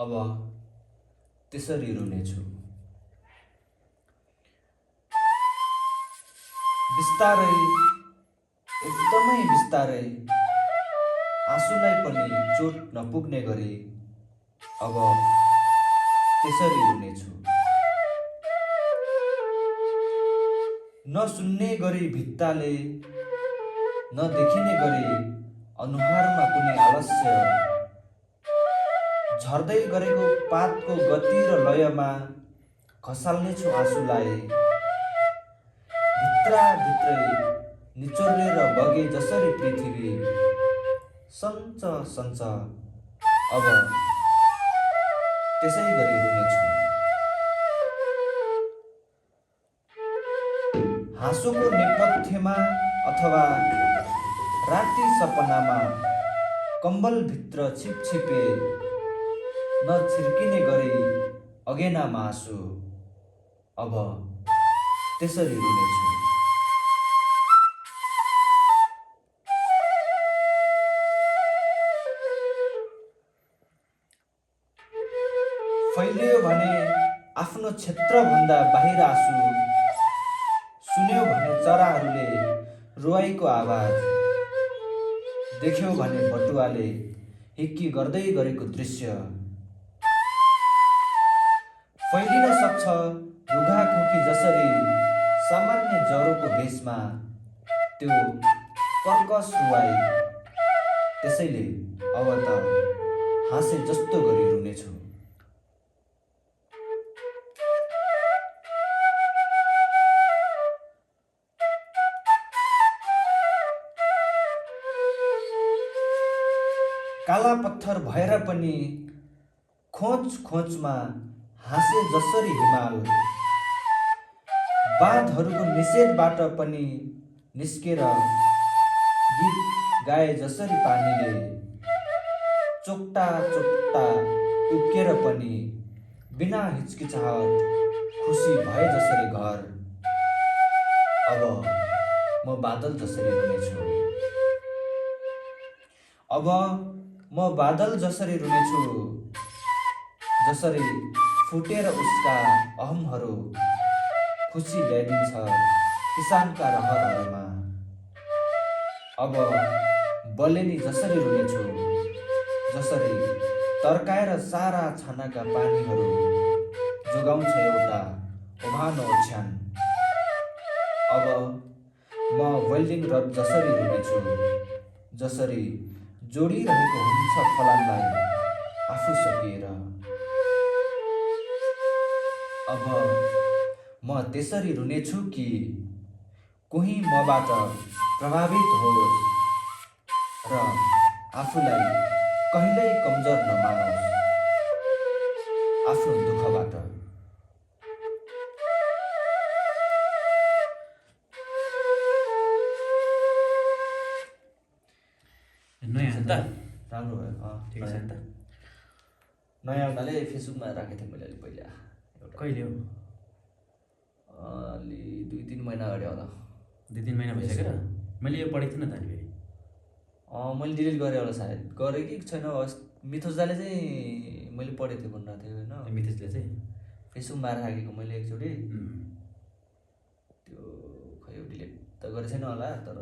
अब त्यसरी रुनेछु। बिस्तारै, एकदमै बिस्तारै, आँसुलाई पनि चोट नपुग्ने गरी अब त्यसरी रुनेछु। नसुन्ने गरी भित्ताले, नदेखिने गरी अनुहारमा कुनै आलस्य, झर्दै गरेको पातको गति र लयमा खसाल्नेछु आँसुलाई। भित्रै निचोरेर बगे जसरी पृथ्वी, सञ्च सञ्च अब त्यसै गरी रुनेछु। हाँसोको नेपथ्यमा अथवा राति सपनामा कम्बलभित्र छिपछिपे नछिर्किने गरी अगेनामा आँसु, अब त्यसरी रुनेछु। फैलियो भने आफ्नो क्षेत्रभन्दा बाहिर आँसु, सुन्यो भने चराहरूले रुवाईको आवाज, देख्यो भने बटुवाले हिक्की गर्दै गरेको दृश्य। फैलिन सक्छ रुघाखोकी जसरी सामान्य ज्वरोको भेषमा त्यो कर्कश रुवाई। त्यसैले अब त हाँसे जस्तो गरी रुनेछु। काला पत्थर भएर पनि खोच खोचमा हाँसे जसरी हिमाल, बाँधहरूको निषेधबाट पनि निस्केर गीत गाए जसरी पानीले, चोक्टा चोक्टा उक्केर पनि बिना हिचकिचाहट खुसी भए जसरी घर। अब म बादल जसरी रुनेछु। अब म बादल जसरी रुनेछु, जसरी फुटेर उसका अहमहरू खुसी ल्याइदिन्छ किसानका रहरहरूमा। अब बलेनी जसरी रुनेछु, जसरी तर्काएर सारा छानाका पानीहरू जोगाउँछ एउटा ओभानो ओछ्यान। अब म वेल्डिङ रड जसरी रुनेछु, जसरी जोडिरहेको हुन्छ फलामलाई आफू सकिएर। अब म त्यसरी रुनेछु कि कोही मबाट प्रभावित होस् र आफूलाई कहिल्यै कमजोर नमानोस् आफ्नो दुःखबाट। राम्रो भयो। ठिक छ नि त। नयाँ हुनाले फेसबुकमा राखेको थिएँ मैले अलिक पहिला। कहिले हो? अलि 2-3 महिना अगाडि होला। 2-3 महिना भइसक्यो र मैले यो पढेको थिएँ न त अनि फेरि। मैले डिलिट गरेँ होला सायद। गरेँ कि छैन, मिथोसदाले चाहिँ मैले पढेको थिएँ भनिरहेको थियो होइन। मिथोसले चाहिँ फेसबुकमा राखेको मैले एकचोटि, त्यो खै डिलिट त गरेको छैन होला, तर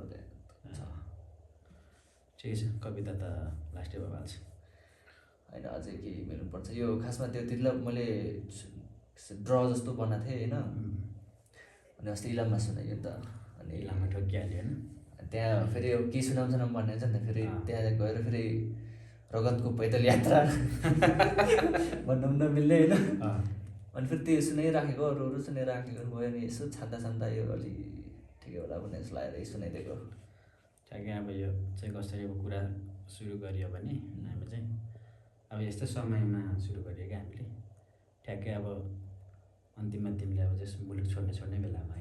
ठिकै छ। कविता त लास्टै भइहाल्छ होइन, अझै केही मिल्नुपर्छ। यो खासमा त्यो तिर्ला मैले ड्र जस्तो बनाएको थिएँ होइन। अनि अस्ति इलाममा सुनाइयो नि त। अनि इलाममा ठोकिहाल्यो होइन। त्यहाँ फेरि केही सुनाउँछ भन्ने हुन्छ नि त। फेरि त्यहाँ गएर फेरि रगतको पैदल यात्रा भन्नु पनि नमिल्ने होइन। अनि फेरि त्यो सुनाइराखेको, अरू सुनाइराखेको भयो नि। यसो छान्दा यो अलि ठिकै होला भन्ने जस्तो लागेर सुनाइदिएको। ठ्याक्कै अब यो चाहिँ कसरी अब कुरा सुरु गरियो भने हामी चाहिँ अब यस्तो समयमा सुरु गरियो क्या हामीले। ठ्याक्कै अब अन्तिममा तिमीले अब जस मुलुक छोड्ने बेलामा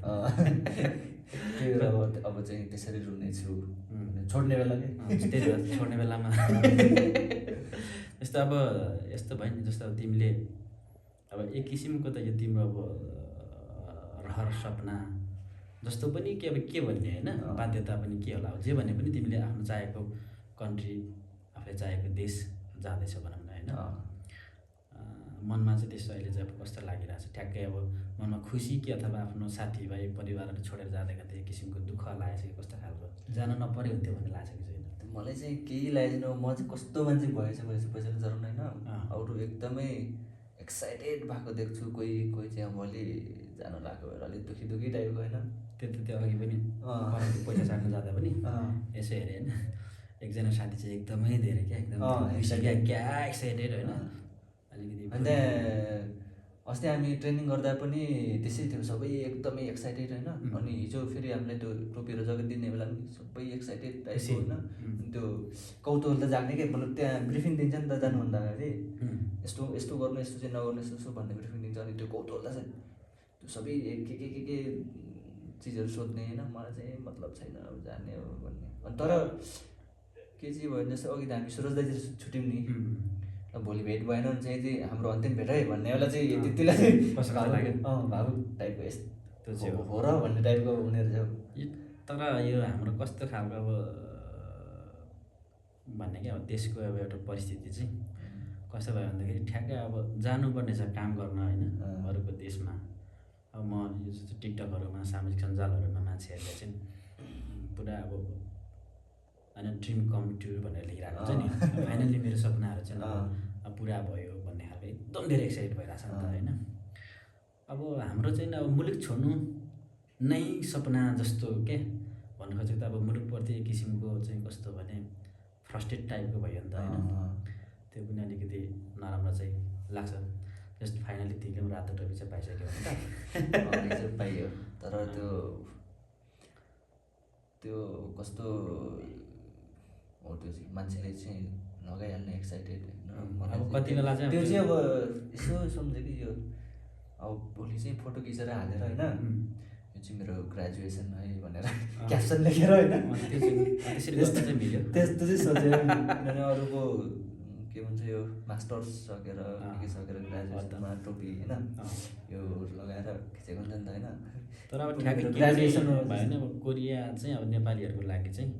अब चाहिँ त्यसरी रुनेछु छोड्ने बेला त्यही भएर छोड्ने बेलामा यस्तो अब यस्तो भयो नि। जस्तो अब तिमीले अब एक किसिमको त यो तिम्रो अब रहर सपना जस्तो पनि के अब के भन्ने होइन, बाध्यता पनि के होला, जे भने पनि तिमीले आफ्नो चाहेको कन्ट्री, आफूले चाहेको देश जाँदैछ भनौँ न होइन। मनमा चाहिँ त्यस्तो अहिले चाहिँ अब कस्तो लागिरहेको छ ठ्याक्कै अब मनमा खुसी कि अथवा आफ्नो साथीभाइ परिवारहरू छोडेर जाँदा एक किसिमको दुःख लागेको छ कि कस्तो खालको जान नपऱ्यो हुन्थ्यो भन्ने लाग्छ कि छैन? मलाई चाहिँ केही लागेको छैन। म चाहिँ कस्तो मान्छे भएछ पैसा जराउनु होइन, अरू एकदमै एक्साइटेड भएको देख्छु। कोही कोही चाहिँ अब अलि जान लागेको भएर अलिक दुखी टाइपको होइन। त्यो अघि पनि पैसा साट्नु जाँदा पनि यसो हेरेँ होइन, एकजना साथी चाहिँ एकदमै धेरै क्या एकदम क्या एक्साइटेड होइन अलिकति। अन्त अस्ति हामी ट्रेनिङ गर्दा पनि त्यसै थियो, सबै एकदमै एक्साइटेड होइन। अनि हिजो फेरि हामीलाई त्यो टोपीहरू जग्गा दिने बेला पनि सबै एक्साइटेड टाइपको होइन। त्यो कौतूहल त जाग्ने क्या, मतलब त्यहाँ ब्रिफिङ दिन्छ नि त जानुभन्दा अगाडि, यस्तो यस्तो गर्नु, यस्तो चाहिँ नगर्नु, यस्तो भन्ने ब्रिफिङ दिन्छ। अनि त्यो कौतूहल चाहिँ त्यो सबै के चिजहरू सोध्ने होइन। मलाई चाहिँ मतलब छैन अब जाने हो भन्ने। अनि तर के चाहिँ भयो भने जस्तो अघि त हामी सुरज दाइजी छुट्यौँ नि, भोलि भेट भएन भने चाहिँ हाम्रो अन्तिम भेट है भन्ने बेला चाहिँ त्यतिलाई चाहिँ कस्तो लाग्यो भावुक टाइपको यस्तो चाहिँ हो र भन्ने टाइपको हुने रहेछ। तर यो हाम्रो कस्तो खालको अब भन्ने क्या अब देशको अब एउटा परिस्थिति चाहिँ कस्तो भयो भन्दाखेरि ठ्याक्कै अब जानुपर्ने छ काम गर्न होइन अरूको देशमा। अब म यो जस्तो टिकटकहरूमा सामाजिक सञ्जालहरूमा मान्छेहरूले चाहिँ पुरा अब होइन ड्रिम कम ट्रु भनेर लेखिरहेको हुन्छ नि, फाइनल्ली मेरो सपनाहरू चाहिँ अब पुरा भयो भन्ने खालको एकदम धेरै एक्साइट भइरहेको छ नि त होइन। अब हाम्रो चाहिँ अब मुलुक छोड्नु नै सपना जस्तो के भन्नु खोजेको त अब मुलुकप्रति एक किसिमको चाहिँ कस्तो भने फ्रस्ट्रेट टाइपको भयो नि त होइन। त्यो पनि अलिकति नराम्रो चाहिँ लाग्छ। जस्ट फाइनली तिमीले पनि रातो टोपी चाहिँ पाइसक्यो भने त पाइयो। तर त्यो कस्तो हो, त्यो चाहिँ मान्छेले चाहिँ लगाइहाल्ने एक्साइटेड होइन। अब कति बेला चाहिँ त्यो चाहिँ अब यसो सम्झ्यो कि यो अब भोलि चाहिँ फोटो खिचेर हालेर होइन, यो चाहिँ मेरो ग्रेजुएसन है भनेर क्याप्सन लेखेर होइन, त्यस्तो चाहिँ सोचेर। किनभने अरूको के भन्छ यो मास्टर्स सकेर के सकेर ग्रेजुएसनमा टोपी होइन यो लगाएर खिचेको हुन्छ नि त होइन। तर अब ठ्याक्कै ग्रेजुएसन भएन। अब कोरिया चाहिँ अब नेपालीहरूको लागि चाहिँ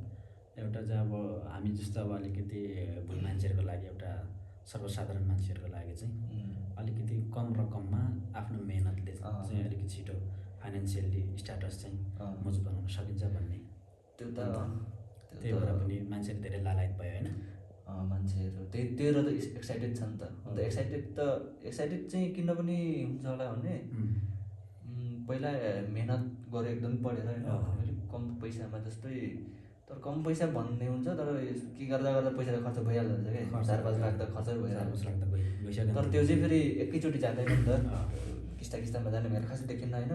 एउटा चाहिँ अब हामी जस्तो अब अलिकति भुल मान्छेहरूको लागि, एउटा सर्वसाधारण मान्छेहरूको लागि चाहिँ अलिकति कम रकममा आफ्नो मेहनतले चाहिँ अलिकति छिटो फाइनेन्सियल्ली स्ट्याटस चाहिँ मजबुत बनाउन सकिन्छ भन्ने त्यो त त्यही भएर पनि मान्छेहरू धेरै लालायत भयो होइन। मान्छेहरू त्यही र त एक्साइटेड छ नि त। अन्त एक्साइटेड चाहिँ किन पनि हुन्छ होला भने पहिला मेहनत गरेर एकदम पढेर होइन, अलिक कम पैसामा जस्तै, तर कम पैसा भन्ने हुन्छ तर के गर्दा पैसा त खर्च भइहाल्दो रहेछ क्या, 4-5 लाख त खर्च भइहाल्छ। तर त्यो चाहिँ फेरि एकैचोटि जाँदैन नि त, किस्तामा जाने मेरो खासै देखिन्न होइन।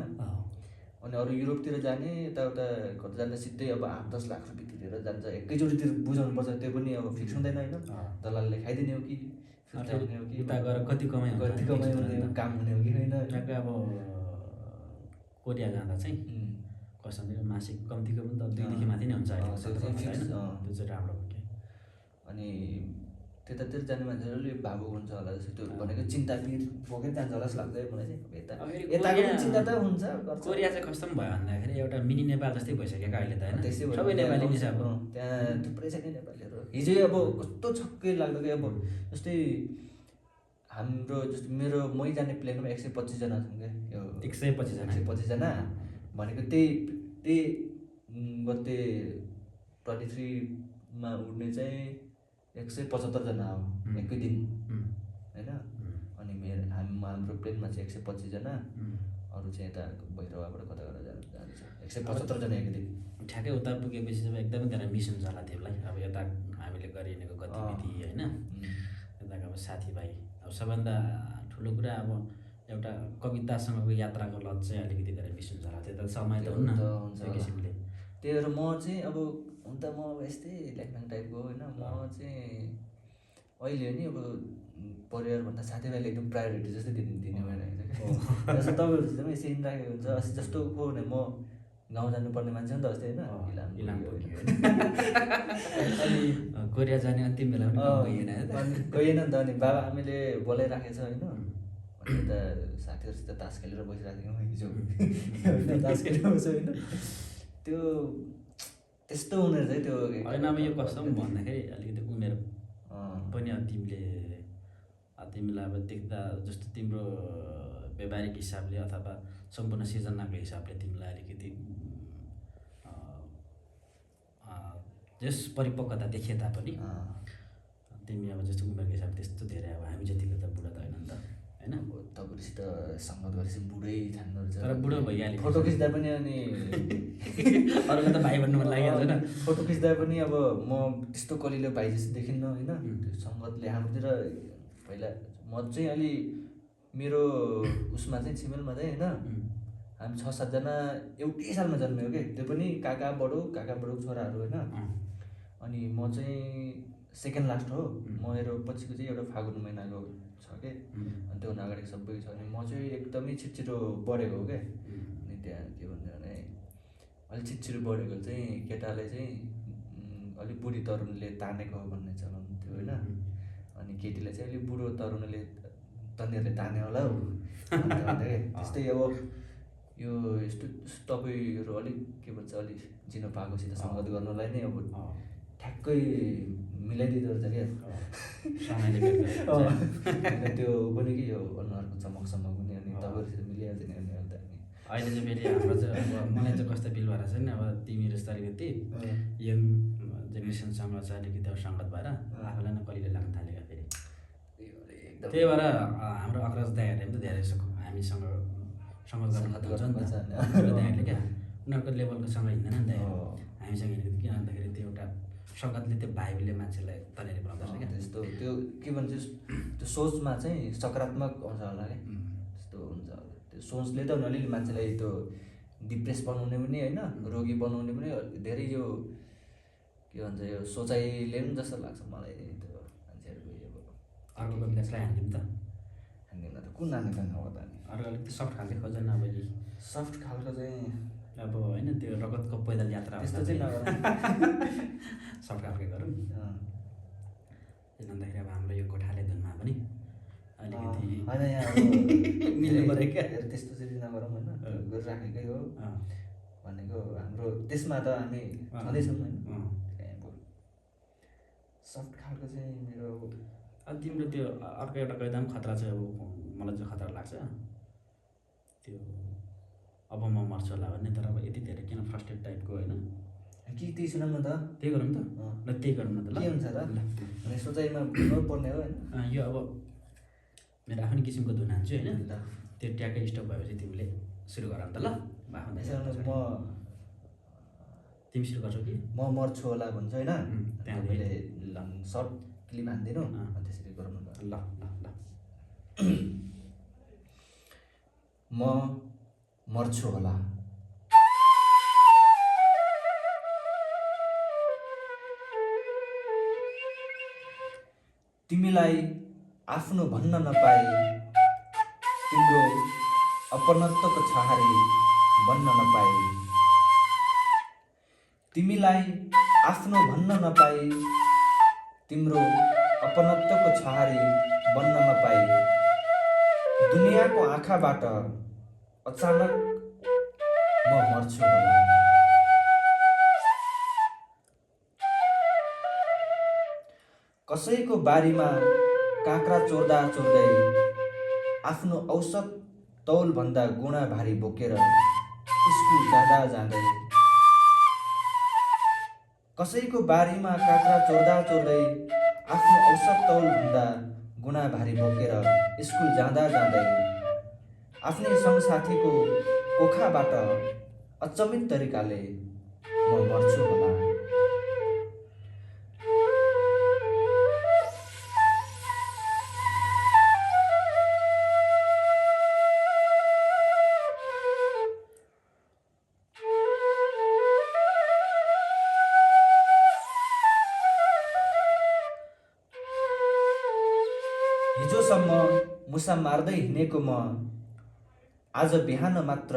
अनि अरू युरोपतिर जाने यताउता कता जाँदा सिधै अब 8-10 लाख रुपियाँ तिरेर जान्छ, एकैचोटितिर बुझाउनु पर्छ। त्यो पनि अब फिक्स हुँदैन होइन, दलालले खाइदिने हो कि फिर्ता हुने हो कि उता गएर कति कमाइ हुने काम हुने हो कि होइन। ठ्याक्कै अब कोरिया जाँदा चाहिँ कस्तो हुन्छ मासिक कम्तीको पनि त 2 देखि माथि नै हुन्छ अहिले, त्यो चाहिँ राम्रो हो कि। अनि त्यतातिर जाने मान्छेहरूले भावुक हुन्छ होला जस्तो, त्यो भनेको चिन्ता पिर बोकेर जान्छ होला जस्तो लाग्छ मलाई चाहिँ। यताको पनि चिन्ता त हुन्छ। कोरिया चाहिँ कस्तो भयो भन्दाखेरि एउटा मिनी नेपाल जस्तै भइसक्यो अहिले त होइन, सबै नेपाली नै छ। अब त्यहाँ थुप्रै छ नि नेपालीहरू। हिजो अब कस्तो छक्कै लाग्दो कि अब जस्तै हाम्रो जस्तो मै जाने प्लेनमा 125 जना छौँ क्या, यो 125 जना भनेको त्यही गते 23मा उड्ने चाहिँ 175 जना हो एकै दिन होइन। अनि हाम्रो प्लेनमा चाहिँ 125 जना, अरू चाहिँ यता भैरवाबाट कता जान्छ 175 जना एकै दिन। ठ्याक्कै उता पुगेपछि चाहिँ एकदमै धेरै मिस हुन्छ होला त्यसलाई। अब यता हामीले गरिहिँडेको गतिविधि होइन, यताको अब साथीभाइ, अब सबभन्दा ठुलो कुरा अब एउटा कवितासँगको यात्राको लत चाहिँ अलिकति धेरै मिस हुन्छ होला। त्यो त समय त हुन्न त्यो किसिमले। त्यही भएर म चाहिँ अब हुन त म अब यस्तै लेख्ने टाइपको होइन, म चाहिँ अहिले नि अब परिवारभन्दा साथीभाइले एकदम प्रायोरिटी जस्तै दिने भएर जस्तो तपाईँहरू जस्तै सेन राखेको हुन्छ। अस्ति जस्तो को भने म गाउँ जानुपर्ने मान्छे हो नि त अस्ति होइन, अनि कोरिया जाने अन्तिम बेला गएन नि त। अनि बाबा आमाले बोलाइराखेको छ होइन, अनि यता साथीहरूसित तास खेलेर बसिरहेको थियौँ हिजो होइन, तास खेलेर बस्यो होइन। त्यो त्यस्तो हुने रहेछ त्यो होइन। अब यो कस्तो भन्दाखेरि अलिकति उमेर पनि अब तिमीले तिमीलाई अब देख्दा जस्तो तिम्रो व्यावहारिक हिसाबले अथवा सम्पूर्ण सिर्जनाको हिसाबले तिमीलाई अलिकति जस परिपक्वता देखिए तापनि तिमी अब जस्तो उमेरको हिसाबले त्यस्तो धेरै अब हामी जतिको त बुढा त होइन नि त होइन। अब तपाईँसित सङ्गत गरेपछि बुढै ठान्नु रहेछ। तर बुढो भइहाल्यो फोटो खिच्दा पनि अनि अरूलाई त भाइ भन्नु मन लागिहाल्छ होइन। फोटो खिच्दा पनि अब म त्यस्तो कलिलो भाइ जस्तो देखिन्न होइन। त्यो सङ्गतले हाम्रोतिर पहिला म चाहिँ अलि मेरो उसमा चाहिँ छिमेलमा चाहिँ होइन हामी 6-7जना एउटै सालमा जन्मियो क्या। त्यो पनि काका बडो छोराहरू होइन। अनि म चाहिँ सेकेन्ड लास्ट हो। मेरो पछिको चाहिँ एउटा फागुन महिनाको छ क्या। अनि त्योभन्दा अगाडि सबै छ। अनि म चाहिँ एकदमै छिटो बढेको हो क्या। अनि त्यहाँ के भन्छ भने अलिक छिटो बढेको चाहिँ केटाले चाहिँ अलिक बुढी तरुणले तानेको भन्ने चलन थियो होइन। अनि केटीलाई चाहिँ अलिक बुढो तरुणले तन्नेहरूले ताने होला हौ त्यस्तै। अब यो यस्तो तपाईँहरू अलिक के भन्छ अलिक चिनो पाएकोसित सङ्गत गर्नलाई नै अब ठ्याक्कै मिलाइदिँदो रहेछ क्या। त्यो पनि के यो अनुहारको चमकसम्म पनि अनि तपाईँहरूसित मिलिहाल्छ नि अनि अन्त अहिले चाहिँ फेरि हाम्रो चाहिँ अब मलाई चाहिँ कस्तो फिल भएर छ नि अब तिमीहरू जस्तो अलिकति यङ जेनेरेसनसँग चाहिँ अलिकति अब सङ्गत भएर आफूलाई नै कलिलो लाग्न थालेको फेरि। त्यही भएर हाम्रो अग्रज दाइहरूले पनि त धेरै हामीसँग सङ्गत गर्न खोज्छ नि त दाइहरूले क्या। उनीहरूको लेभलकोसँग हिँड्दैन नि त हामीसँग हिँडेको किन भन्दाखेरि त्यो एउटा सङ्गतले त्यो भाइबले मान्छेलाई तनेर बनाउँदछ क्या। त्यस्तो त्यो के भन्छ त्यो सोचमा चाहिँ सकारात्मक आउँछ होला क्या। त्यस्तो हुन्छ त्यो सोचले त अलिअलि मान्छेलाई त्यो डिप्रेस बनाउने पनि होइन रोगी बनाउने पनि धेरै यो के भन्छ यो सोचाइले पनि जस्तो लाग्छ मलाई। त्यो मान्छेहरूको यो अर्को कवितालाई हान्दिउँ त हान्दिउँ त कुन नानी त अब त अर्को अलिक सफ्ट खालको खोज्दैन अब यी सफ्ट खालको चाहिँ अब होइन त्यो रगतको पैदल यात्रा त्यस्तो चाहिँ नगरौँ सफ्ट खालको गरौँ। किन भन्दाखेरि अब हाम्रो यो गोठाले धुनमा पनि अलिकति होइन यहाँ मिल्नु पऱ्यो क्या। त्यस्तो चाहिँ नगरौँ होइन गरिराखेकै हो भनेको हाम्रो त्यसमा त हामी छँदैछौँ होइन। सफ्ट खालको चाहिँ मेरो अब तिम्रो त्यो अर्को एउटा कविता पनि खतरा छ। अब मलाई चाहिँ खतरा लाग्छ त्यो अब म मर्छु होला भन्ने। तर अब यति धेरै किन फ्रस्ट्रेट टाइपको होइन कि त्यही सुनाउँ न त त्यही गरौँ त ल त्यही गरौँ न त ल के हुन्छ र अनि सोचाइमा नपर्ने हो होइन। यो अब मेरो आफ्नै किसिमको धुन हान्छु होइन। त्यो ट्याक्कै स्टप भएपछि तिमीले सुरु गर नि त ल। तिमी सुरु गर्छौ कि म मर्छु होला भन्छ होइन। त्यहाँले सर्ट क्लिप हान्दिनु अनि त्यसरी गरौँ न ल ल ल। म मर्छु होला तिमीलाई आफ्नो भन्न नपाए तिम्रो अपनत्वको छहारी बन्न नपाए। तिमीलाई आफ्नो भन्न नपाए तिम्रो अपनत्वको छहारी बन्न नपाए। दुनियाँको आँखाबाट अचानक म मर्छु होला। कसैको बारीमा काँक्रा चोर्दा चोर्दै आफ्नो औसत तौलभन्दा गुणा भारी बोकेर स्कुल जाँदा जाँदै। कसैको बारीमा काँक्रा चोर्दा चोर्दै आफ्नो औसत तौलभन्दा गुणा भारी बोकेर स्कुल जाँदा जाँदै। आफ्नै सङ्गसाथीको कोखाबाट अचम्मित तरिकाले म मर्छु होला। हिजोसम्म मुसा मार्दै हिँडेको म आज बिहान मात्र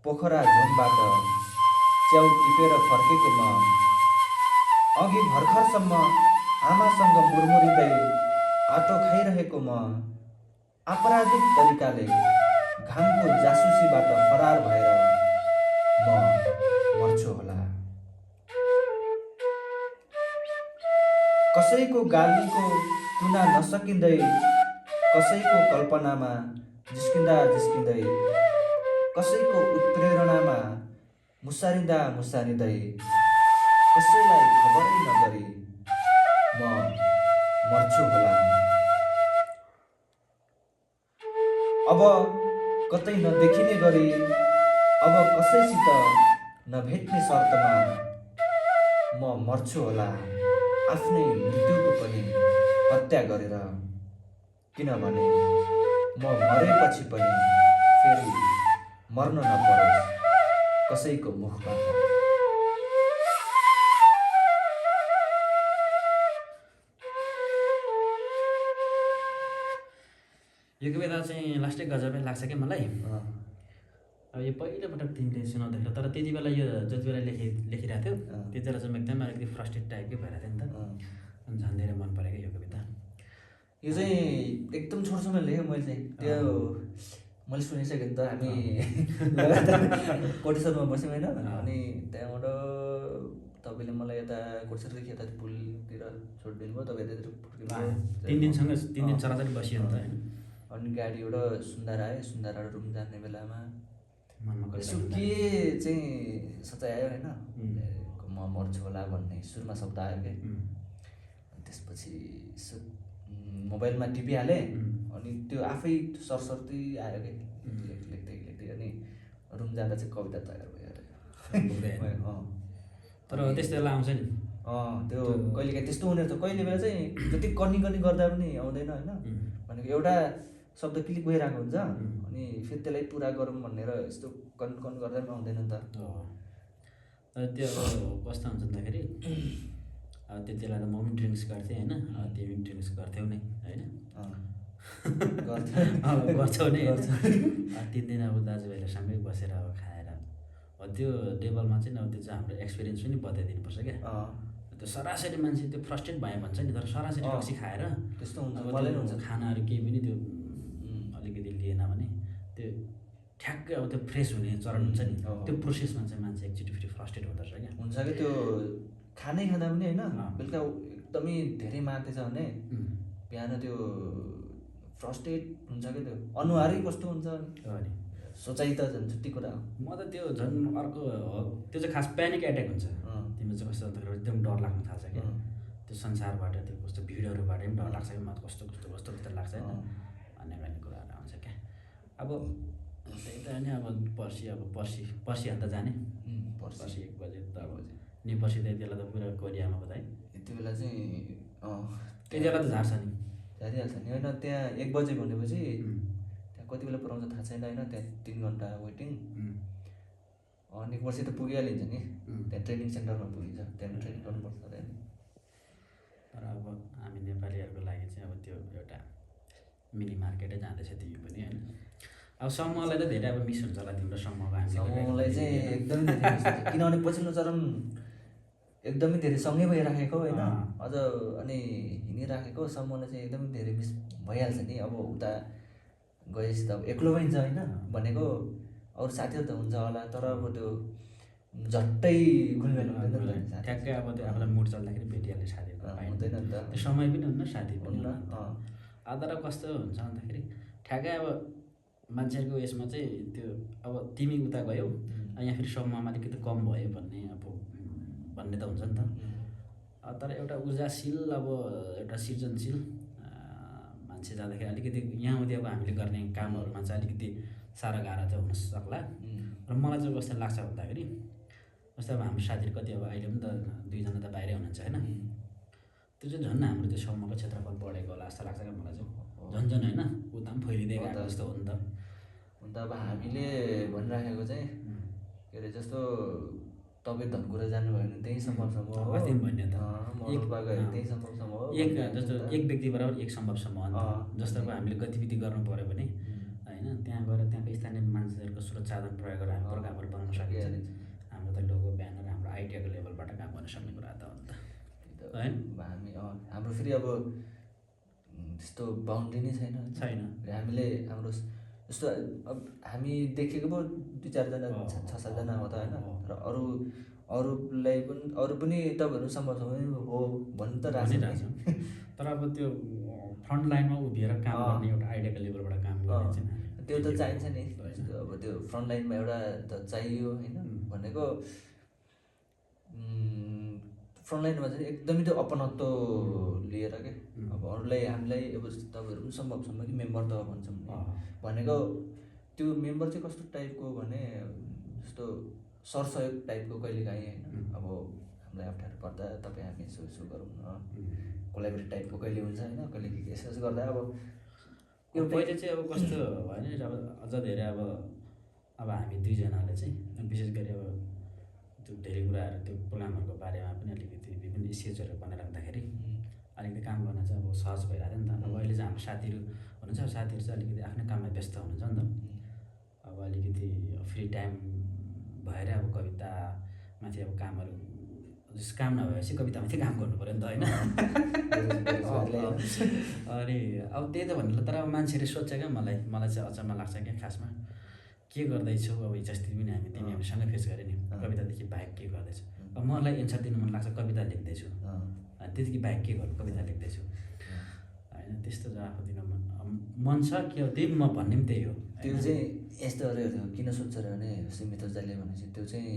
पोखरा झुमबाट च्याउ टिपेर फर्केको म। अघि भर्खरसम्म आमासँग मुरमुरिँदै आटो खाइरहेको म आपराधिक तरिकाले घामको जासुसीबाट फरार भएर म मर्छु होला। कसैको गालीको तुना नसकिँदै कसैको कल्पनामा जिस्किँदा जिस्किँदै, कसैको उत्प्रेरणामा मुसारिँदा मुसारिँदै, कसैलाई खबरै नगरी म मर्छु होला। अब कतै नदेखिने गरी, अब कसैसित नभेट्ने शर्तमा म मर्छु होला, आफ्नै मृत्युको पनि हत्या गरेर। किनभने म मरेपछि पनि फेरि मर्न नपरोस् कसैको मुखबाट। यो कविता चाहिँ लास्टै गजबै लाग्छ क्या मलाई। अब यो पहिलोपटक तिमीले सुनाउँदाखेरि, तर त्यति बेला यो जति बेला लेखिरहेको थियो त्यति बेला चाहिँ म एकदमै अलिकति फ्रस्ट्रेट टाइपकै भइरहेको थियो नि त। अनि झन् धेरै मन परेको यो कविता। यो चाहिँ एकदम छोटो समय लेखेँ मैले चाहिँ। त्यो मैले सुनिसकेँ नि त, हामी लगातार कोटेश्वरमा बस्यौँ होइन। अनि त्यहाँबाट तपाईँले मलाई यता कोटेश्वरदेखि यता पुलतिर छोडिदिनु भयो, तपाईँ यतातिर फुर्किनु 3 दिन चराचरी बसियो नि त होइन। अनि गाडी एउटा सुन्दार आयो, सुन्दारबाट रुम जाने बेलामा मनमा यसो के चाहिँ सोचाइ आयो होइन, म मर्छु होला भन्ने सुरुमा शब्द आयो क्या। अनि त्यसपछि यसो मोबाइलमा टिपिहालेँ, अनि त्यो आफै सरसर्ती आयो क्या लेख्दै लेख्दै। अनि रुम जाँदा चाहिँ कविता तयार भयो। तर त्यस्तो बेला आउँछ नि त्यो कहिलेकाहीँ त्यस्तो हुने रहेछ। कहिले बेला चाहिँ जति कनी गर्दा पनि आउँदैन होइन। भनेको एउटा शब्द क्लिक भइरहेको हुन्छ, अनि फेरि त्यसलाई पुरा गरौँ भनेर यस्तो कन गर्दा पनि आउँदैन नि त। त्यो अब कस्तो हुन्छ भन्दाखेरि अब त्यति बेला त म पनि ड्रिङ्क्स गर्थेँ होइन, तिमी पनि ड्रिङ्क्स गर्थ्यौ नै होइन, गर्छौ नै। 3 दिन अब दाजुभाइले सँगै बसेर अब खाएर त्यो टेबलमा चाहिँ अब त्यो चाहिँ हाम्रो एक्सपिरियन्स पनि बताइदिनुपर्छ क्या। त्यो सरासरी मान्छे त्यो फ्रस्ट्रेट भयो भन्छ नि, तर सरासरी रक्सी खाएर त्यस्तो हुन्छ। अब त्यो खानाहरू केही पनि त्यो अलिकति लिएन भने त्यो ठ्याक्कै अब त्यो फ्रेस हुने चरण हुन्छ नि, त्यो प्रोसेसमा चाहिँ मान्छे एकचोटि फेरि फ्रस्ट्रेट हुँदो रहेछ क्या। हुन्छ कि त्यो खानै खाँदा पनि होइन, बेलुका एकदमै धेरै मार्दैछ भने बिहान त्यो फ्रस्ट्रेट हुन्छ क्या। त्यो अनुहारै कस्तो हुन्छ नि, सोचाइ त झन् छुट्टी कुरा हो। म त त्यो झन् अर्को त्यो चाहिँ खास प्यानिक एट्याक हुन्छ। तिम्रो चाहिँ कस्तो भन्दाखेरि एकदम डर लाग्न थाल्छ क्या। त्यो संसारबाट त्यो कस्तो भिडहरूबाट पनि डर लाग्छ कि म कस्तो कस्तो कस्तो कस्तो लाग्छ होइन, भन्ने कुराहरू आउँछ क्या। अब त्यही त नि, अब पर्सि अन्त जाने, पर्सि 1 बजे त अब नि पर्सि त्यति बेला त पुरा कोरियामा बताएँ। यति बेला चाहिँ त्यति बेला त झार्छ नि, झरिहाल्छ नि होइन। त्यहाँ 1 बजे भनेपछि त्यहाँ कति बेला पुऱ्याउँछ थाहा छैन होइन। त्यहाँ 3 घन्टा वेटिङ, अनि 1 वर्ष त पुगिहालिन्छ नि। त्यहाँ ट्रेनिङ सेन्टरमा पुगिन्छ, त्यहाँ ट्रेनिङ गर्नुपर्छ अरे नि। तर अब हामी नेपालीहरूको लागि चाहिँ अब त्यो एउटा मिनी मार्केटै जाँदैछ तिमी पनि होइन। अब समूहलाई त धेरै अब मिस हुन्छ होला तिम्रो समूहको। समूहलाई चाहिँ एकदमै धेरै मिस हुन्छ, किनभने पछिल्लो चरण एकदमै धेरै सँगै भइराखेको होइन, अझ अनि हिँडिराखेको। समूहलाई चाहिँ एकदमै धेरै मिस भइहाल्छ नि। अब उता गएपछि त अब एक्लो भइन्छ होइन। भनेको अरू साथीहरू त हुन्छ होला, तर अब त्यो झट्टै घुलमेल हुँदैन नि त। ठ्याक्कै अब त्यो आफूलाई मुड चल्दाखेरि भेटिहाल्ने साथीहरू हुँदैन नि त, त्यो समय पनि हुन्न, साथी पनि हुन्न। तर कस्तो हुन्छ भन्दाखेरि ठ्याक्कै अब मान्छेहरूको यसमा चाहिँ त्यो अब तिमी उता गयौ, यहाँ फेरि समूहमा अलिकति कम भयो भन्ने त हुन्छ नि त। तर एउटा ऊर्जाशील अब एउटा सृजनशील मान्छे जाँदाखेरि अलिकति यहाँउँदै अब हामीले गर्ने कामहरूमा चाहिँ अलिकति साह्रो गाह्रो चाहिँ हुनसक्ला। र मलाई चाहिँ कस्तो लाग्छ भन्दाखेरि जस्तै अब हाम्रो साथीहरू कति अब अहिले पनि त 2 जना त बाहिरै हुनुहुन्छ होइन। त्यो चाहिँ झन् हाम्रो त्यो समूहको क्षेत्रफल बढेको होला जस्तो लाग्छ क्या मलाई चाहिँ। झन् होइन, उता पनि फैलिँदै गएको जस्तो हो नि त। अन्त अब हामीले भनिराखेको चाहिँ के अरे, जस्तो तपाईँ धनकुरा जानुभयो भने त्यही सम्भवसम्म हो, अस्ति पनि भन्यो त, मडलपा गयो भने त्यही सम्भवसम्म हो। जस्तो एक व्यक्ति बराबर एक सम्भवसम्म हो नि त। जस्तो अब हामीले गतिविधि गर्नु पऱ्यो भने होइन, त्यहाँ गएर त्यहाँको स्थानीय मान्छेहरूको सुरक्षाधन प्रयोग गरेर हामी प्रोग्रामहरू बनाउन सकिन्छ। हाम्रो त लोगो ब्यानर हाम्रो आइडियाको लेभलबाट काम गर्न सक्ने कुरा त हो नि त होइन। हामी हाम्रो फेरि अब त्यस्तो बााउन्ड्री नै छैन। हामीले हाम्रो जस्तो अब हामी देखेको पो 2-4 जना 6-7 जना हो त होइन। र अरूलाई पनि अरू पनि तपाईँहरू सम्भवसम्म हो भन्नु त राख्छ। तर अब त्यो फ्रन्ट लाइनमा उभिएर काम गर्ने एउटा आइडियाको लेभलबाट काम गर्ने चाहिँ त्यो त चाहिन्छ नि। अब त्यो फ्रन्ट लाइनमा एउटा त चाहियो होइन भनेको फ्रन्ट लाइनमा चाहिँ एकदमै त्यो अपनत्व लिएर के अब अरूलाई हामीलाई अब तपाईँहरू पनि सम्भवसम्म कि मेम्बर त भन्छौँ भनेको त्यो मेम्बर चाहिँ कस्तो टाइपको भने जस्तो सरसहयोग टाइपको कहिलेकाहीँ होइन अब हामीलाई अप्ठ्यारो पर्दा तपाईँ हामी यसो गरौँ न कोलाबरेट टाइपको कहिले हुन्छ होइन कहिले के यसो गर्दा अब यो पहिले चाहिँ अब कस्तो भयो नि अब अझ धेरै अब हामी दुईजनाले चाहिँ विशेष गरी अब त्यो धेरै कुराहरू त्यो प्रोग्रामहरूको बारेमा पनि अलिकति विभिन्न स्केचहरू बनाइराख्दाखेरि अलिकति काम गर्न चाहिँ अब सहज भइरहेको थियो नि त। अब अहिले चाहिँ हाम्रो साथीहरू हुनुहुन्छ साथीहरू चाहिँ अलिकति आफ्नै काममा व्यस्त हुनुहुन्छ नि त। अब अलिकति फ्री टाइम भएर अब कवितामाथि अब कामहरू जस्तो काम नभएपछि कवितामाथि काम गर्नु पऱ्यो नि त होइन। अनि अब त्यही त भन्नु तर अब मान्छेले सोध्छ क्या मलाई चाहिँ अचम्म लाग्छ क्या खासमा के गर्दैछौ अब हिजोअस्ति पनि तिमी हामीसँग फेस गऱ्यो नि कवितादेखि बाहेक के गर्दैछौ। अब मलाई एन्सर दिनु मन लाग्छ कविता लेख्दैछु त्यतिकै बाहेक के गर्नु कविता लेख्दैछु होइन त्यस्तो जवाफ दिन मन छ के हो त्यही म भन्ने पनि त्यही हो। त्यो चाहिँ यस्तो किन सोध्छ र भने सीमित दाइले भनेपछि त्यो चाहिँ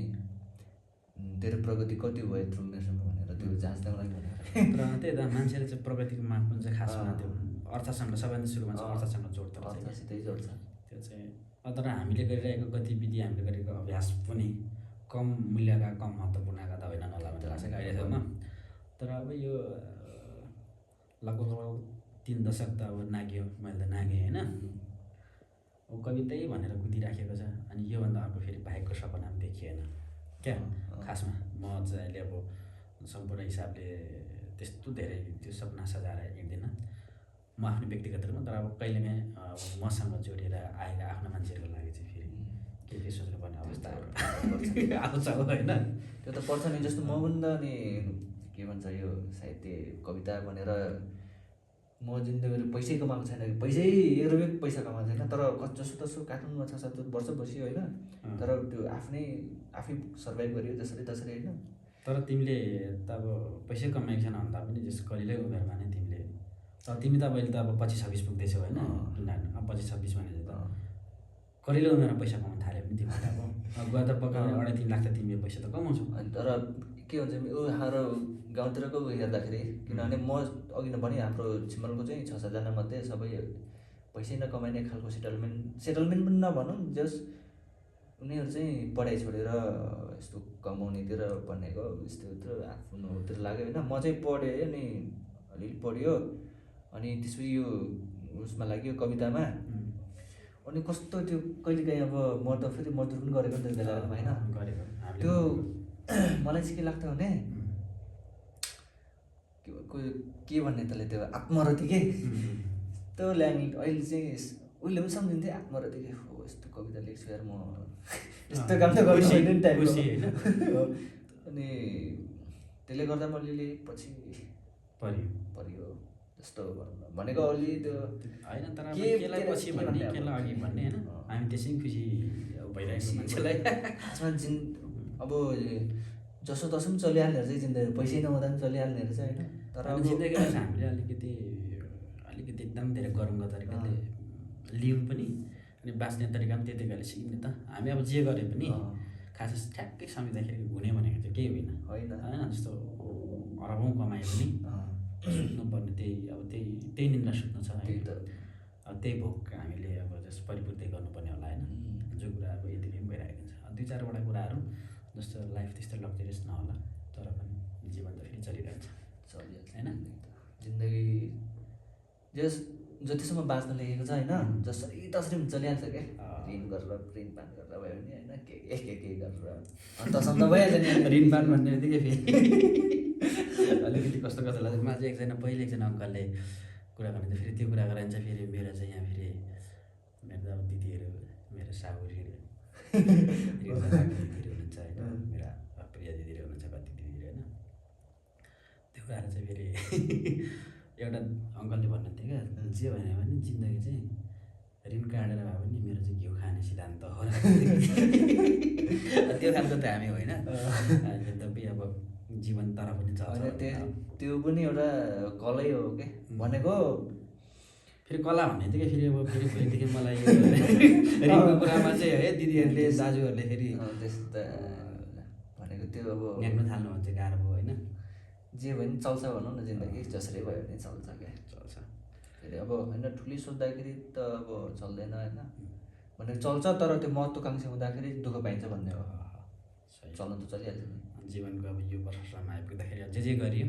तेरो प्रगति कति भयो थ्रु मेरोसम्म भनेर त्यो जाँच्नको लागि भनेर तर त्यही त मान्छेले चाहिँ प्रगतिको मापन चाहिँ खासमा त्यो अर्थसँग सबैभन्दा सुरुमा चाहिँ अर्थसँग जोड्छ अर्थसितै जोड्छ त्यो चाहिँ। तर हामीले गरिरहेको गतिविधि हामीले गरेको अभ्यास पनि कम मूल्यका कम महत्त्वपूर्णका त होइन नला भन्ने लाग्छ अहिलेसम्म। तर अब यो लगभग 3 दशक त अब नाग्यो मैले त नागेँ होइन अब कवितै भनेर कुदिराखेको छ। अनि योभन्दा अर्को फेरि बाहेकको सपना पनि देखिएन क्या खासमा। म चाहिँ अहिले अब सम्पूर्ण हिसाबले त्यस्तो धेरै त्यो सपना सजाएर हिँड्दिनँ म आफ्नो व्यक्तिगत रूपमा। तर अब कहिलेकाहीँ मसँग जोडिएर आएका आफ्नो मान्छेहरूको लागि चाहिँ फेरि के सोच्नुपर्ने अवस्थाहरू आउँछ होइन त्यो त पर्छ नि। जस्तो म पनि त नि के भन्छ यो साहित्य कविता भनेर म जिन्दगीले पैसै कमाएको छैन पैसै 1 रुपियाँ पैसा कमाएको छैन। तर जसो काठमाडौँमा 6-7 वर्ष बस्यो होइन तर त्यो आफै सर्भाइभ गरियो जसरी तसरी होइन। तर तिमीले त अब पैसै कमाएको छैन भन्दा पनि जस कहिल्यै उमेरमा नै तिमीले तर तिमी त अब अहिले त अब 25-26 पुग्दैछौ होइन अब 25-26 भने त कहिल्यै उमेरमा पैसा कमाउनु थाल्यो भने तिमीले अब गएर त पकाउने 2.5-3 लाख त तिमीले पैसा त कमाउँछौ। तर के हुन्छ हाम्रो गाउँतिरको हेर्दाखेरि किनभने म अघि नै भने हाम्रो छिमलको चाहिँ 6-7 मध्ये सबै पैसै नकमाइने खालको सेटलमेन्ट पनि नभनौँ जस उनीहरू चाहिँ पढाइ छोडेर यस्तो कमाउनेतिर भनेको यस्तोतिर आफ्नोतिर लाग्यो होइन। म चाहिँ पढेँ अनि अलिअलि पढ्यो अनि त्यसपछि यो उसमा लाग्यो कवितामा। अनि कस्तो त्यो कहिलेकाहीँ अब म त फेरि मजदुर पनि गरेको नि त्यो बेलामा होइन त्यो मलाई चाहिँ के लाग्थ्यो भने के भन्ने त्यसले त्यो आत्मरति के त्यो ल्याङ्ग्वेज अहिले चाहिँ उसले पनि सम्झिन्थ्यो आत्मरति के हो यस्तो कविता लेख्छु यार म यस्तो काम त गर्छु होइन टाइपको अनि त्यसले गर्दा मैले पछि परियो जस्तो भनेको अलि त्यो होइन। तर केलाई पछि भन्ने केलाई अघि भन्ने होइन हामी त्यसै खुसी भइरहेको मान्छेलाई खासमा अब जसो तसो पनि चलिहाल्ने रहेछ जिन्दगी पैसै नहुँदा पनि चलिहाल्ने रहेछ होइन। तर अब जिन्दगीलाई चाहिँ हामीले अलिकति एकदम धेरै गरौँको तरिकाले लियौँ पनि अनि बाँच्ने तरिका पनि त्यही तरिकाले सिक्ने त। हामी अब जे गरे पनि खास ठ्याक्कै सम्झिँदाखेरि हुने भनेको चाहिँ केही होइन होइन जस्तो अरबौँ कमाए पनि सुत्नुपर्ने त्यही निन्द्रा सुत्नु छ होइन। अब त्यही भोक हामीले अब जस्तो परिपूर्ति गर्नुपर्ने होला होइन जो कुरा अब यतिकै पनि भइरहेको हुन्छ। 2-4वटा कुराहरू जस्तो लाइफ त्यस्तो लग्जरियस नहोला तर पनि जीवन त फेरि चलिरहन्छ होइन। जिन्दगी जतिसम्म बाँच्न लेखेको छ होइन जसरी तसरी पनि चलिहाल्छ क्या ऋण गरेर ऋणपान गरेर भयो भने होइन के गरेर अन्तसम्म भइहाल्छ नि। ऋणपान भन्ने बित्तिकै फेरि अलिकति कस्तो लाग्छ। म चाहिँ पहिले एकजना अङ्कलले कुरा गर्ने फेरि त्यो कुरा गराइन्छ फेरि मेरो चाहिँ यहाँ फेरि मेरो अब दिदीहरू मेरो साहुरीहरू हुनुहुन्छ होइन मेरा प्रिय दिदीहरू हुनुहुन्छ कति दिदीहरू होइन त्यो कुराहरू चाहिँ फेरि एउटा अङ्कलले भन्नुहुन्थ्यो क्या जे भने पनि जिन्दगी चाहिँ ऋण काटेर भए पनि मेरो चाहिँ घिउ खाने सिद्धान्त हो त्यो खालको त हामी होइन। तपाईँ अब जीवन तर पनि चल्छ होइन त्यो पनि एउटा कलै हो के भनेको फेरि कला भन्ने बित्तिकै फेरि अब फेरि भोलिदेखि मलाई यो रिङको कुरामा चाहिँ है दिदीहरूले दाजुहरूले फेरि त्यस्तो भनेको त्यो अब न्याक्न थाल्नु भने चाहिँ गाह्रो भयो होइन जे भयो नि चल्छ भनौँ न जिन्दगी जसरी भयो भने चल्छ क्या चल्छ फेरि अब होइन ठुली सोच्दाखेरि त अब चल्दैन होइन भनेको चल्छ तर त्यो महत्त्वकाङ्क्षी हुँदाखेरि दुःख पाइन्छ भन्ने हो चल्न त चलिहाल्छ नि जीवनको अब यो वर्षसम्म आइपुग्दाखेरि अब जे गरियो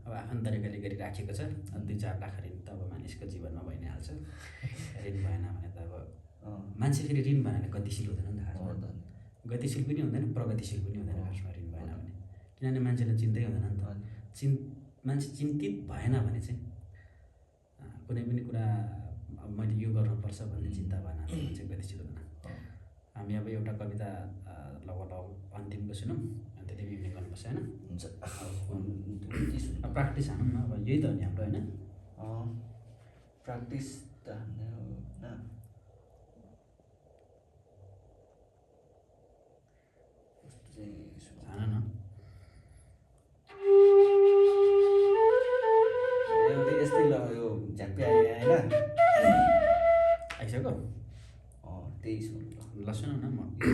अब आफ्नो तरिकाले गरिराखेको छ 2-4 लाख ऋण त अब मानिसको जीवनमा भइ नै हाल्छ ऋण भएन भने त अब मान्छे फेरि ऋण भएन भने गतिशील हुँदैन नि त खासमा गतिशील पनि हुँदैन प्रगतिशील पनि हुँदैन खासमा ऋण भएन भने किनभने मान्छेलाई चिन्तै हुँदैन नि त मान्छे चिन्तित भएन भने चाहिँ कुनै पनि कुरा अब मैले यो गर्नुपर्छ भन्ने चिन्ता भएन भने मान्छे गतिशील हुँदैन हामी अब एउटा कविता लगभग अन्तिमको सुनौँ अन्त त्यति बिक्री गर्नुपर्छ होइन हुन्छ अब प्र्याक्टिस हानौँ न अब यही त हो नि हाम्रो होइन प्र्याक्टिस त हान्ने हो होइन हान न एउटा यस्तै ल यो झ्याप्पी आयो होइन आइसक्यो त्यही सुन ल सुन न म यो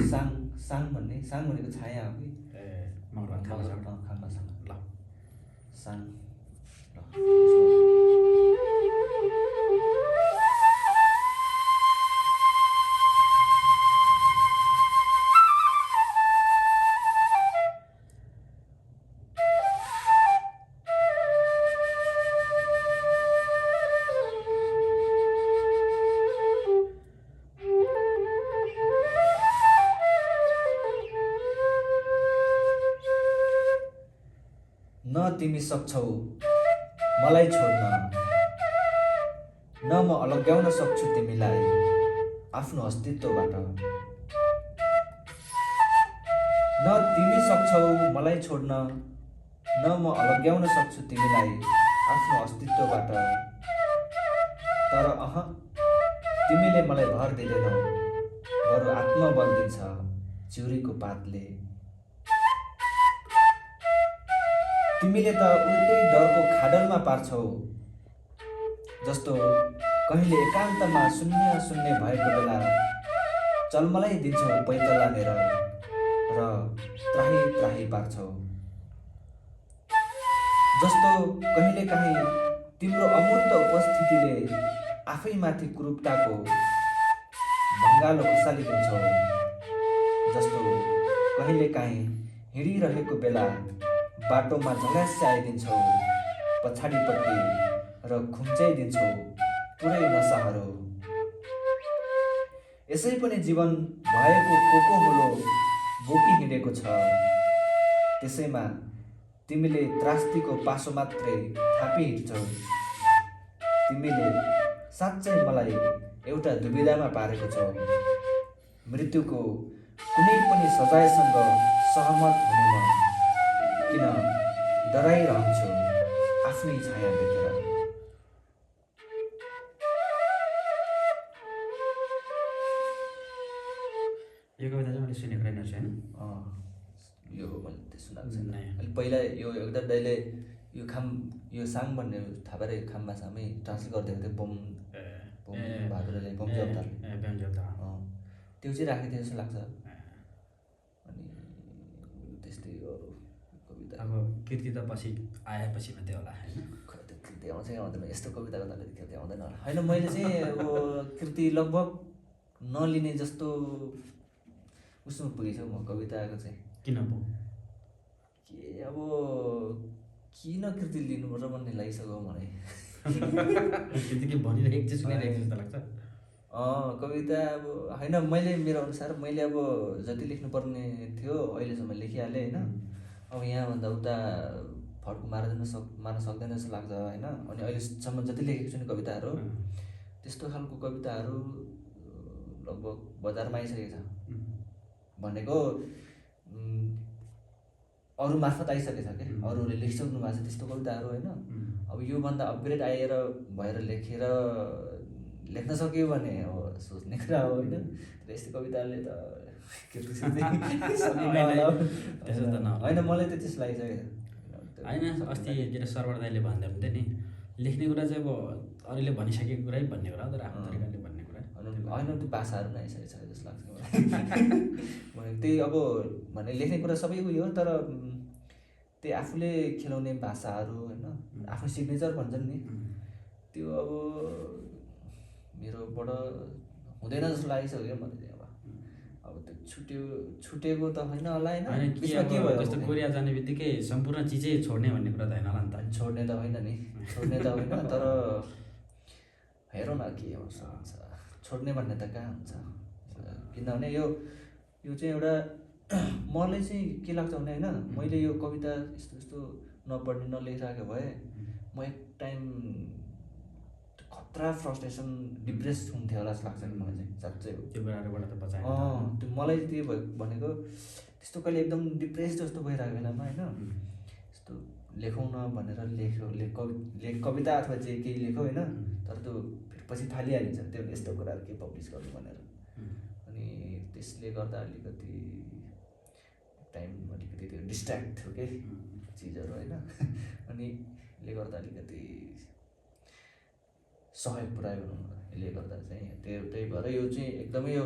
साङ भनेको छाया हो कि ए मगर खामासँग ल साङ न तिमी सक्छौ मलाई छोड्न न म अलग्याउन सक्छु तिमीलाई आफ्नो अस्तित्वबाट न तिमी सक्छौ मलाई छोड्न न म अलग्याउन सक्छु तिमीलाई आफ्नो अस्तित्वबाट तर तिमीले मलाई भर दिँदैनौ बरु आत्मबल दिन्छ चिउरीको पातले तिमीले त उल्टै डरको खाडलमा पार्छौ जस्तो कहिले एकान्तमा शून्य भएको बेला चलमलाई दिन्छौ पैतलानेर र त्राही पार्छौ जस्तो कहिलेकाहीँ तिम्रो अमूर्त उपस्थितिले आफैमाथि कुरूपताको भङ्गालो खुसालिदिन्छौ जस्तो कहिलेकाहीँ हिँडिरहेको बेला बाटोमा झल्यास्याइदिन्छौ पछाडिपट्टि र खुम्च्याइदिन्छौ पुरै नसाहरू यसै पनि जीवन भएको कोको होलो बोकी हिँडेको छ त्यसैमा तिमीले त्रास्तीको पासो मात्रै थापी हिँड्छौ तिमीले साँच्चै मलाई एउटा दुविधामा पारेको छौ मृत्युको कुनै पनि सजायसँग सहमत हुनुमा किन डराइरहन्छु आफ्नै छाया देखेर यो कविता चाहिँ मैले सुनेको रहेन होइन यो मैले त्यो सुनाएको छैन अहिले पहिला यो एकदम दाइले यो साङ भन्ने थाहा पाएर खामबासामै ट्रान्सलेट गरिदिएको थियो बम बहादुरले बम जब्दारले त्यो चाहिँ राखेको थियो जस्तो लाग्छ अनि त्यस्तै हो कविता अब कृति त पछि आएपछि मात्रै होला होइन कृति आउँछै आउँदैन यस्तो कविताको त कृति आउँदैन होला होइन मैले चाहिँ अब कृति लगभग नलिने जस्तो उसमा पुगेछु म कविताको चाहिँ किन पो के अब किन कृति लिनुपर्छ भन्ने लागिसक्यो मलाई त्यतिकै भनिरहेको चाहिँ सुनिरहेको जस्तो लाग्छ कविता अब होइन मैले मेरो अनुसार मैले अब जति लेख्नुपर्ने थियो अहिलेसम्म लेखिहालेँ होइन अब यहाँभन्दा उता फड्को मार्न सक्दैन जस्तो लाग्छ होइन अनि अहिलेसम्म जति लेखेको छु नि कविताहरू त्यस्तो खालको कविताहरू लगभग बजारमा आइसकेको छ भनेको अरू मार्फत आइसकेछ क्या अरूले लेखिसक्नु भएको छ त्यस्तो कविताहरू होइन अब योभन्दा अपग्रेड आएर भएर लेख्न सक्यो भने अब सोच्ने कुरा हो होइन यस्तो कविताले त होइन मलाई त त्यस्तो लागिसक्यो होइन अस्ति के अरे सर्वर दाइले भन्दै हुन्थ्यो नि लेख्ने कुरा चाहिँ अब अरूले भनिसकेको कुरै भन्ने कुरा हो तर आफ्नो तरिकाले भन्ने कुरा होइन त्यो भाषाहरू नै आइसकेको छ जस्तो लाग्छ मलाई त्यही अब भने लेख्ने कुरा सबै उयो हो तर त्यही आफूले खेलाउने भाषाहरू होइन आफ्नो सिग्नेचर भन्छन् नि त्यो अब मेरोबाट हुँदैन जस्तो लागिसक्यो मलाई चाहिँ अब त्यो छुटेको त होइन होला होइन के भयो जस्तो कोरिया जाने बित्तिकै सम्पूर्ण चिजै छोड्ने भन्ने कुरा त होइन होला नि त छोड्ने त होइन नि छोड्ने त होइन तर हेरौँ न के हुन्छ छोड्ने भन्ने त कहाँ हुन्छ किनभने यो चाहिँ एउटा मलाई चाहिँ के लाग्छ भने होइन मैले यो कविता यस्तो यस्तो नपढ्ने नलेखिरहेको भए म एक टाइम खतरा फ्रस्ट्रेसन डिप्रेस हुन्थ्यो होला जस्तो लाग्छ नि मलाई चाहिँ साँच्चै हो त्यो कुराहरूबाट त बचायो त्यो मलाई त्यो भनेको त्यस्तो कहिले एकदम डिप्रेस जस्तो भइरहेको बेलामा होइन यस्तो लेखौँ न भनेर कविता अथवा चाहिँ केही लेखौँ होइन तर त्यो फेरि पछि थालिहालिन्छ त्यो यस्तो कुराहरू के पब्लिस गर्नु भनेर अनि त्यसले गर्दा अलिकति टाइम अलिकति त्यो डिस्ट्र्याक्ट थियो कि चिजहरू होइन अनि यसले गर्दा अलिकति सहयोग पुऱ्यायो यसले गर्दा चाहिँ त्यही भएर यो चाहिँ एकदमै यो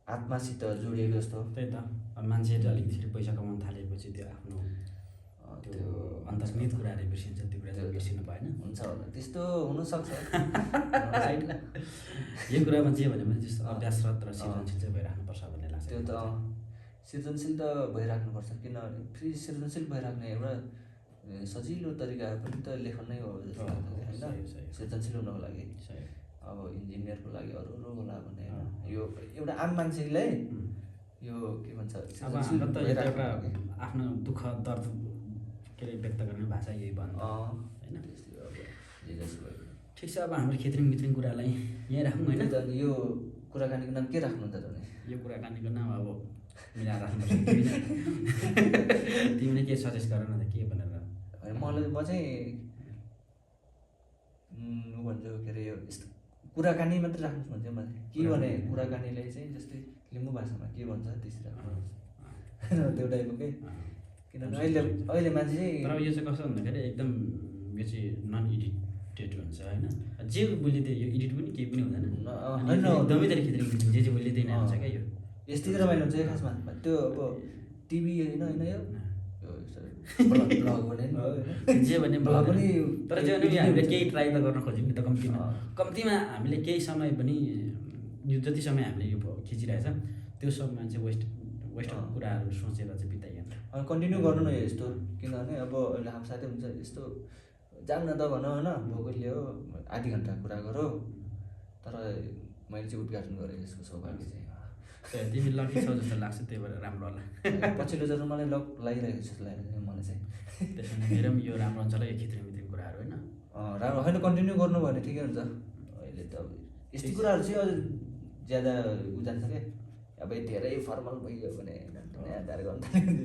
आत्मासित जोडिएको जस्तो त्यही त अब मान्छेले अलिकति पैसा कमाउनु थालेपछि त्यो आफ्नो त्यो अन्तर्निहित कुराहरू बिर्सिन्छ त्यो कुरा चाहिँ बिर्सिनु भएन हुन्छ होला त्यस्तो हुनसक्छ यो कुरामा जे भने पनि त्यस्तो अभ्यासरत र सृजनशील चाहिँ भइराख्नुपर्छ भन्ने लाग्छ त्यो त सृजनशील त भइराख्नुपर्छ किनभने फेरि सृजनशील भइराख्ने एउटा सजिलो तरिका पनि त लेखन नै हो जस्तो लाग्छ होइन सृजनशील हुनको लागि अब इन्जिनियरको लागि अरू होला भने यो एउटा आम मान्छेलाई यो के भन्छ आफ्नो दुःख दर्द के अरे व्यक्त गर्ने भाषा यही भन्छ होइन ठिक छ अब हाम्रो खेत्रिङ मित्रिङ कुरालाई यहीँ राखौँ होइन यो कुराकानीको नाम के राख्नु त यो कुराकानीको नाम अब मिलाएर राख्नुपर्छ तिमीले के सजेस्ट गर न त के भनेर म चाहिँ भन्छु के अरे यो यस्तो कुराकानी मात्रै राख्नुहोस् भन्छ मलाई के भने कुराकानीलाई चाहिँ जस्तै लिम्बू भाषामा के भन्छ त्यसरी राख्नुहोस् त्यो टाइपको के किनभने अहिले मान्छे चाहिँ तर यो चाहिँ कस्तो भन्दाखेरि एकदम यो चाहिँ नन एडिटेड हुन्छ होइन जे बोलिदिए यो एडिट पनि केही पनि हुँदैन एकदमै धेरै खेत्रिङ जे बोलिदिए नै हुन्छ क्या यो यस्तै रमाइलो हुन्छ खासमा त्यो अब टिभी होइन यो जे भने पनि तर जे भने हामीले केही ट्राई त गर्न खोज्यौँ नि त कम्तीमा हामीले केही समय पनि यो जति समय हामीले यो खिचिरहेछ त्यो समय चाहिँ वेस्ट कुराहरू सोचेर चाहिँ बिताइएन अनि कन्टिन्यू गर्नु न यस्तो किनभने अब अहिले हाम्रो साथै हुन्छ यस्तो जान्न त भन होइन भोकैले हो आधी घन्टा कुरा गरौँ तर मैले चाहिँ उद्घाटन गरेँ यसको सौभाग्य चाहिँ तिमी लकी छौ जस्तो लाग्छ त्यही भएर राम्रो होला पछिल्लो जस्तो मलाई लक लागिरहेको जस्तो लाग्यो मलाई चाहिँ त्यसो भने मेरो पनि यो राम्रो हुन्छ होला यो खेत्रिङ मित्रिङ कुराहरू होइन राम्रो होइन कन्टिन्यू गर्नु भने ठिकै हुन्छ अहिले त अब यस्तै कुराहरू चाहिँ अझ ज्यादा जान्छ क्या अब धेरै फर्मल भइगयो भने आधार गर्नु